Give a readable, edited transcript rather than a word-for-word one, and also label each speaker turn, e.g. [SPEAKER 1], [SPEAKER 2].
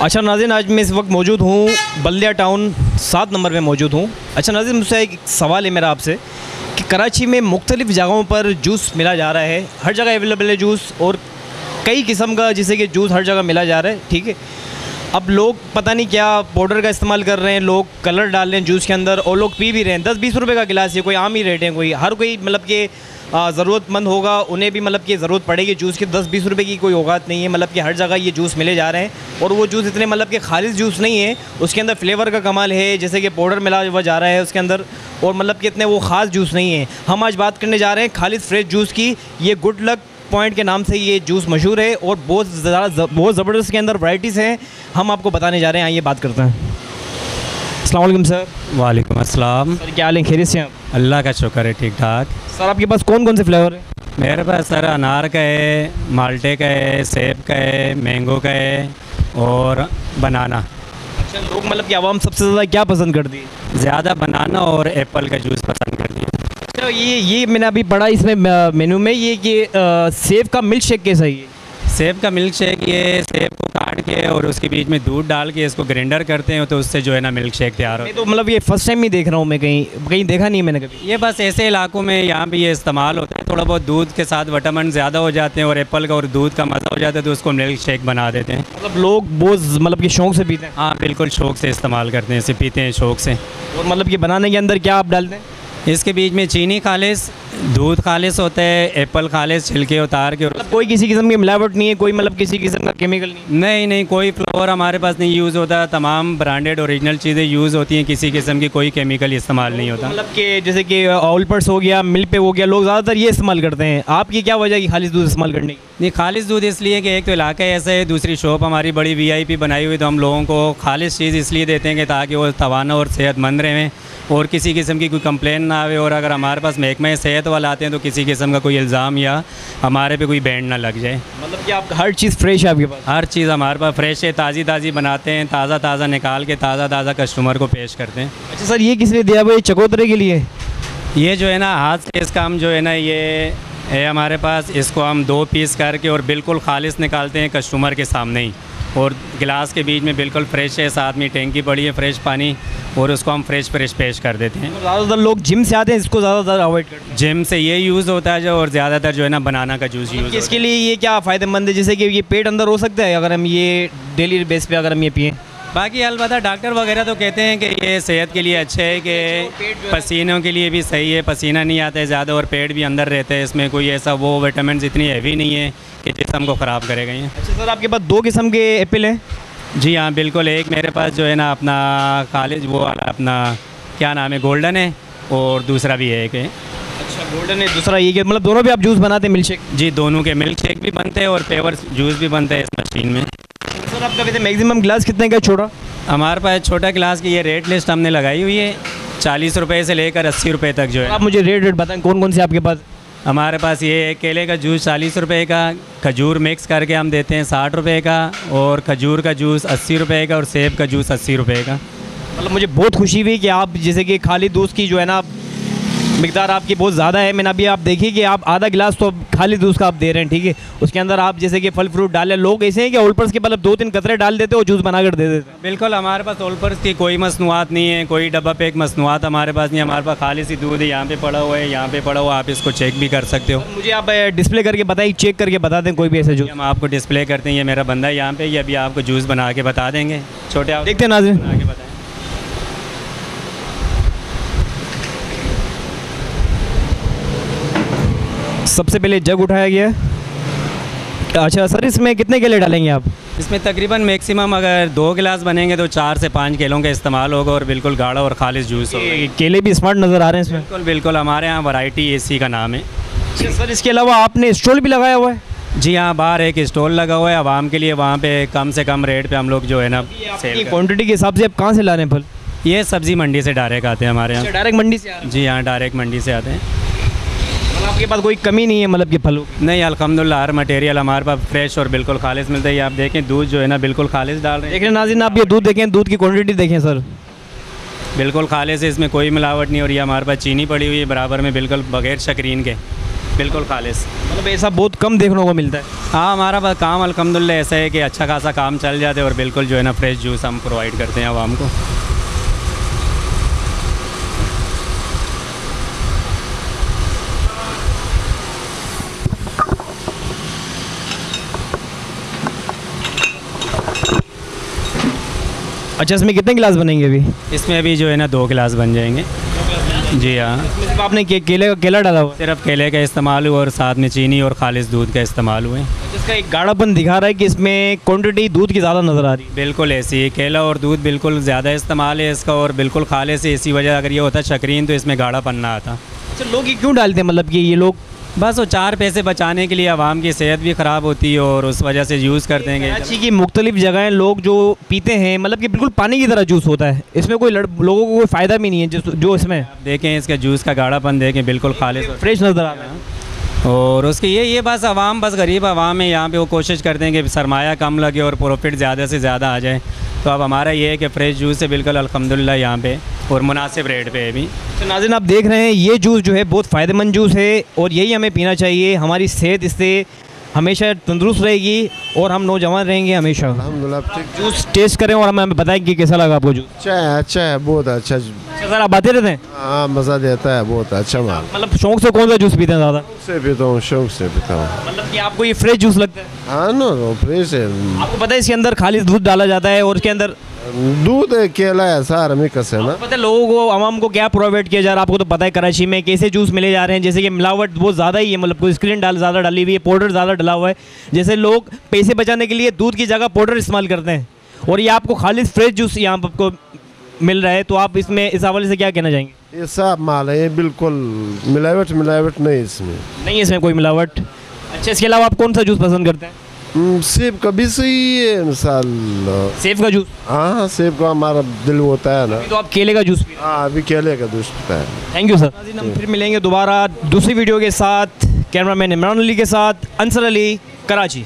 [SPEAKER 1] अच्छा नाज़रीन, आज मैं इस वक्त मौजूद हूँ बल्दिया टाउन 7 नंबर में मौजूद हूँ। अच्छा नाज़रीन, मुझसे एक सवाल है मेरा आपसे कि कराची में मुख्तलिफ़ जगहों पर जूस मिला जा रहा है, हर जगह अवेलेबल है जूस और कई किस्म का जैसे कि जूस हर जगह मिला जा रहा है, ठीक है। अब लोग पता नहीं क्या पाउडर का इस्तेमाल कर रहे हैं, लोग कलर डाल रहे हैं जूस के अंदर और लोग पी भी रहे हैं। 10-20 रुपये का गिलास है, कोई आम ही रेट है, कोई हर कोई मतलब कि ज़रूरतमंद होगा उन्हें भी मतलब कि ज़रूरत पड़ेगी जूस की। 10-20 रुपये की कोई औकात नहीं है, मतलब कि हर जगह ये जूस मिले जा रहे हैं और वो जूस इतने मतलब कि खालिश जूस नहीं है, उसके अंदर फ्लेवर का कमाल है, जैसे कि पाउडर मिला हुआ जा रहा है उसके अंदर और मतलब कि इतने वो ख़ास जूस नहीं है। हम आज बात करने जा रहे हैं खालिश फ्रेश जूस की। ये गुड लक पॉइंट के नाम से ये जूस मशहूर है और बहुत ज़बरदस्त के अंदर वैराइटीज़ हैं, हम आपको बताने जा रहे हैं। आइए बात करते हैं। अस्सलाम वालेकुम सर।
[SPEAKER 2] वालेकुम अस्सलाम।
[SPEAKER 1] सर क्या हाल है, खैरियत से हैं आप?
[SPEAKER 2] अल्लाह का शुक्र है, ठीक ठाक।
[SPEAKER 1] सर आपके पास कौन कौन से फ्लेवर हैं?
[SPEAKER 2] मेरे पास सर अनार का है, माल्टे का है, सेब का है, मैंगो का है और बनाना।
[SPEAKER 1] अच्छा, लोग मतलब कि आवाम सबसे ज़्यादा क्या पसंद करती है?
[SPEAKER 2] ज़्यादा बनाना और एप्पल का जूस पसंद करती है।
[SPEAKER 1] अच्छा, ये मैंने अभी पढ़ा इसमें मेनू में ये कि सेब का मिल्क शेक कैसा है? ये
[SPEAKER 2] सेब का मिल्क शेक, ये सेब को काट के और उसके बीच में दूध डाल के इसको ग्राइंडर करते हैं तो उससे जो है ना मिल्क शेक तैयार
[SPEAKER 1] मैं
[SPEAKER 2] होता
[SPEAKER 1] तो मतलब ये फर्स्ट टाइम ही देख रहा हूँ, मैं कहीं देखा नहीं है मैंने कभी।
[SPEAKER 2] है। ये बस ऐसे इलाकों में यहाँ पे ये इस्तेमाल होता है। थोड़ा बहुत दूध के साथ विटामिन ज़्यादा हो जाते हैं और एप्पल का और दूध का मज़ा हो जाता है तो उसको मिल्क शेक बना देते हैं।
[SPEAKER 1] मतलब लोग बहुत मतलब कि शौक़ से पीते हैं?
[SPEAKER 2] हाँ बिल्कुल, शौक़ से इस्तेमाल करते हैं, इसे पीते हैं शौक़ से।
[SPEAKER 1] और मतलब कि बनाने के अंदर क्या आप डालते हैं?
[SPEAKER 2] इसके बीच में चीनी खालिस, दूध खालिस होता है, एप्पल खालिस छिलके उतार के।
[SPEAKER 1] मतलब कोई किसी किस्म की मिलावट नहीं है, कोई मतलब किसी किस्म का केमिकल नहीं?
[SPEAKER 2] नहीं, कोई फ्लेवर हमारे पास नहीं यूज़ होता। तमाम ब्रांडेड ओरिजिनल चीज़ें यूज़ होती हैं, किसी किस्म की कोई केमिकल इस्तेमाल नहीं होता।
[SPEAKER 1] मतलब कि जैसे कि ऑलपर्स हो गया, मिल्क पे हो गया, लोग ज़्यादातर ये इस्तेमाल करते हैं। आपकी क्या वजह है कि खालिश दूध इस्तेमाल करने की?
[SPEAKER 2] नहीं, खालिस दूध इसलिए कि एक तो इलाका ऐसा है, दूसरी शॉप हमारी बड़ी VIP बनाई हुई, तो हम लोगों को खालिस चीज़ इसलिए देते हैं कि ताकि वो तवाना और सेहतमंद रहें और किसी किस्म की कोई कंप्लेन ना आवे। और अगर हमारे पास महकमा सेहत वाले आते हैं तो किसी किस्म का कोई इल्ज़ाम या हमारे पे कोई बैंड ना लग जाए।
[SPEAKER 1] मतलब कि आप हर चीज़ फ्रेश है आपके पास?
[SPEAKER 2] हर चीज़ हमारे पास फ्रेश है, ताज़ी बनाते हैं, ताज़ा निकाल के ताज़ा कस्टमर को पेश करते हैं।
[SPEAKER 1] अच्छा सर, ये किस लिए दिया हुआ? ये चकोतरे के लिए?
[SPEAKER 2] ये जो है ना हाथ से इसका हम जो है ना ये है हमारे पास, इसको हम 2 पीस करके और बिल्कुल खालिश निकालते हैं कस्टमर के सामने ही, और गिलास के बीच में बिल्कुल फ्रेश है, साथ में टैंकी पड़ी है फ्रेश पानी, और उसको हम फ्रेश पेश कर देते हैं।
[SPEAKER 1] ज़्यादातर लोग जिम से आते हैं, इसको ज़्यादातर अवॉइड करते हैं।
[SPEAKER 2] जिम से ये यूज़ होता है जो, और ज़्यादातर जो है ना बनाना का जूस यूज़ होता है।
[SPEAKER 1] इसके लिए ये क्या फ़ायदेमंद है, जैसे कि ये पेट अंदर हो सकता है अगर हम ये डेली बेस पे अगर हम ये पिएँ?
[SPEAKER 2] बाकी अलबत्ता डॉक्टर वगैरह तो कहते हैं कि ये सेहत के लिए अच्छे है, कि पसीनों के लिए भी सही है, पसीना नहीं आता है ज़्यादा और पेट भी अंदर रहता है, इसमें कोई ऐसा वो विटामिन इतनी हैवी नहीं है कि जिस्म को ख़राब करेगा ये।
[SPEAKER 1] अच्छा सर, आपके पास 2 किस्म के एप्पल हैं?
[SPEAKER 2] जी हाँ बिल्कुल, एक मेरे पास जो है ना अपना कॉलेज वो वाला अपना क्या नाम है, गोल्डन है, और दूसरा भी है एक है।
[SPEAKER 1] अच्छा, गोल्डन है, दूसरा ये मतलब दोनों भी आप जूस बनाते हैं, मिल्क शेक?
[SPEAKER 2] जी, दोनों के मिल्क शेक भी बनते हैं और पेवर जूस भी बनते हैं इस मशीन में।
[SPEAKER 1] सर आपका वैसे मैक्सिमम गिलास कितने का छोटा?
[SPEAKER 2] हमारे पास छोटा गिलास की ये रेट लिस्ट हमने लगाई हुई है, 40 रुपये से लेकर 80 रुपये तक जो है।
[SPEAKER 1] आप मुझे रेट बताएं कौन कौन से आपके पास?
[SPEAKER 2] हमारे पास ये है, केले का जूस 40 रुपये का, खजूर मिक्स करके हम देते हैं 60 रुपये का, और खजूर का जूस 80 रुपये का, और सेब का जूस 80 रुपये का।
[SPEAKER 1] मतलब मुझे बहुत खुशी हुई कि आप जैसे कि खाली दूध की जो है ना मिकदार आपकी बहुत ज़्यादा है। मैंने अभी आप देखिए कि आप आधा गिलास तो खाली दूध का आप दे रहे हैं, ठीक है, उसके अंदर आप जैसे कि फल फ्रूट डाले। लोग ऐसे हैं कि ओल्पर्स के मतलब 2-3 कतरे डाल देते और जूस बना कर दे देते हैं।
[SPEAKER 2] बिल्कुल, हमारे पास ओल्पर्स की कोई मसनूआत नहीं है, कोई डब्बा पैक मसनूआत हमारे पास नहीं है। हमारे पास खाली सी दूध है, यहाँ पे पड़ा हुआ है, यहाँ पे पड़ा हुआ, आप इसको चेक भी कर सकते हो।
[SPEAKER 1] मुझे आप डिस्प्ले करके बताइए, चेक करके बता दें कोई भी ऐसा जूस।
[SPEAKER 2] हम आपको डिस्प्ले करते हैं, ये मेरा बंदा है यहाँ पे, ये अभी आपको जूस बना के बता देंगे। छोटे आप
[SPEAKER 1] देखते हैं नाज़रीन,
[SPEAKER 2] बना के बताएं।
[SPEAKER 1] सबसे पहले जग उठाया गया है। अच्छा सर, इसमें कितने केले डालेंगे आप?
[SPEAKER 2] इसमें तकरीबन मैक्सिमम अगर 2 गिलास बनेंगे तो 4 से 5 केलों का इस्तेमाल होगा, और बिल्कुल गाढ़ा और खालिश जूस होगा।
[SPEAKER 1] केले भी स्मार्ट नज़र आ रहे हैं इसमें।
[SPEAKER 2] बिल्कुल, हमारे यहाँ वैरायटी AC का नाम है।
[SPEAKER 1] अच्छा सर, इसके अलावा आपने स्टॉल भी लगाया हुआ है?
[SPEAKER 2] जी हाँ, बाहर एक स्टॉल लगा हुआ है आवाम के लिए, वहाँ पे कम से कम रेट पे हम लोग जो है ना सेल।
[SPEAKER 1] क्वांटिटी के हिसाब से आप कहाँ से ला रहे हैं फल?
[SPEAKER 2] ये सब्ज़ी मंडी से डायरेक्ट आते हैं हमारे यहाँ।
[SPEAKER 1] डायरेक्ट मंडी से आ रहे हैं?
[SPEAKER 2] जी हाँ, डायरेक्ट मंडी से आते हैं।
[SPEAKER 1] मतलब आपके पास कोई कमी नहीं है मतलब कि फलों की?
[SPEAKER 2] नहीं, अल्हम्दुलिल्लाह हर मटेरियल हमारे पास फ्रेश और बिल्कुल खालिश मिलता है। ये आप देखें, दूध जो है ना बिल्कुल खालिश डाल रहे हैं।
[SPEAKER 1] देख रहे हैं नाज़रीन, आप ये दूध देखें, दूध की क्वांटिटी देखें सर,
[SPEAKER 2] बिल्कुल खालिश है, इसमें कोई मिलावट नहीं। और ये हमारे पास चीनी पड़ी हुई है बराबर में, बिल्कुल बगैर शक्रीन के। बिल्कुल खालिस।
[SPEAKER 1] मतलब ऐसा बहुत कम देखने को मिलता है।
[SPEAKER 2] हाँ, हमारा बस काम अल्हम्दुलिल्लाह ऐसा है कि अच्छा खासा काम चल जाते हैं और बिल्कुल जो है ना फ्रेश जूस हम प्रोवाइड करते हैं आवाम को।
[SPEAKER 1] अच्छा, इसमें कितने गिलास बनेंगे अभी?
[SPEAKER 2] इसमें अभी जो है ना 2 गिलास बन जाएंगे। जी हाँ,
[SPEAKER 1] इसमें सिर्फ आपने केला डाला हुआ है?
[SPEAKER 2] सिर्फ केले का इस्तेमाल हुआ और साथ में चीनी और खालिस दूध का इस्तेमाल हुए।
[SPEAKER 1] जिसका एक गाढ़ापन दिखा रहा है कि इसमें क्वांटिटी दूध की ज़्यादा नज़र आ रही है।
[SPEAKER 2] बिल्कुल ऐसी है, केला और दूध बिल्कुल ज़्यादा इस्तेमाल है इसका और बिल्कुल खालिस है। इसी वजह अगर ये होता शक्रीन तो इसमें गाढ़ापन ना आता।
[SPEAKER 1] अच्छा, लोग ये क्यों डालते हैं, मतलब कि ये लोग
[SPEAKER 2] बस वो 4 पैसे बचाने के लिए आवाम की सेहत भी ख़राब होती है और उस वजह से यूज़ करते हैं।
[SPEAKER 1] कराची की मुख्तलिफ जगहें लोग जो पीते हैं, मतलब कि बिल्कुल पानी की तरह जूस होता है, इसमें कोई लोगों को कोई फ़ायदा भी नहीं है। जो इसमें
[SPEAKER 2] देखें इसका जूस का गाढ़ापन देखें, बिल्कुल खालिस और
[SPEAKER 1] फ्रेश नज़र आ रहा है।
[SPEAKER 2] और उसके ये बस आवाम, बस गरीब आवाम है यहाँ पे, वो कोशिश करते हैं कि सरमाया कम लगे और प्रॉफिट ज़्यादा से ज़्यादा आ जाए। तो अब हमारा ये है कि फ़्रेश जूस है बिल्कुल अल्हम्दुलिल्लाह यहाँ पे और मुनासिब रेट पे है भी।
[SPEAKER 1] तो नाज़रीन, आप देख रहे हैं ये जूस जो है बहुत फ़ायदेमंद जूस है और यही हमें पीना चाहिए। हमारी सेहत इससे हमेशा तंदुरुस्त रहेगी और हम नौजवान रहेंगे हमेशा।
[SPEAKER 3] अल्हम्दुलिल्लाह।
[SPEAKER 1] जूस टेस्ट करें और हमें बताएं कि कैसा लगा आपको जूस।
[SPEAKER 3] अच्छा है, बहुत अच्छा।
[SPEAKER 1] अच्छा सर, आप आते रहते हैं?
[SPEAKER 3] हाँ, मज़ा देता है, बहुत अच्छा माल।
[SPEAKER 1] मतलब शौक से कौन सा जूस पीते हैं ज़्यादा?
[SPEAKER 3] से पीता हूँ, शौक से पीता हूँ।
[SPEAKER 1] मतलब कि आपको ये फ्रेश जूस लगता है?
[SPEAKER 3] हाँ, नो फ्रेश है।
[SPEAKER 1] आपको पता है इसके अंदर खालिस दूध डाला जाता है और इसके अंदर
[SPEAKER 3] दूध है, केला है, सारा मिक्स है ना।
[SPEAKER 1] पता है लोगों को, आवाम को क्या प्रोवाइड किया जा रहा है? आपको तो पता है कराची में कैसे जूस मिले जा रहे हैं, जैसे कि मिलावट बहुत ज़्यादा ही है, मतलब कोई स्क्रीन ज़्यादा डाली हुई है, पाउडर ज़्यादा डला हुआ है। जैसे लोग पैसे बचाने के लिए दूध की जगह पाउडर इस्तेमाल करते हैं और ये आपको खालिस फ्रेश जूस यहाँ पर आपको मिल रहा है। तो आप इसमें इस हवाले से क्या कहना चाहेंगे?
[SPEAKER 3] ये साफ माल है, ये बिल्कुल मिलावट नहीं इसमें।
[SPEAKER 1] नहीं है इसमें कोई मिलावट। अच्छा, इसके अलावा आप कौन सा जूस पसंद करते हैं?
[SPEAKER 3] सेब का भी सही है मिसाल।
[SPEAKER 1] सेब का जूस?
[SPEAKER 3] हाँ, सेब का हमारा दिल होता है ना।
[SPEAKER 1] तो आप केले का जूस?
[SPEAKER 3] हाँ, अभी केले का जूस पीता है।
[SPEAKER 1] Thank you sir. हम फिर मिलेंगे दोबारा दूसरी वीडियो के साथ। कैमरामैन इमरान अली के साथ, अंसर अली, कराची।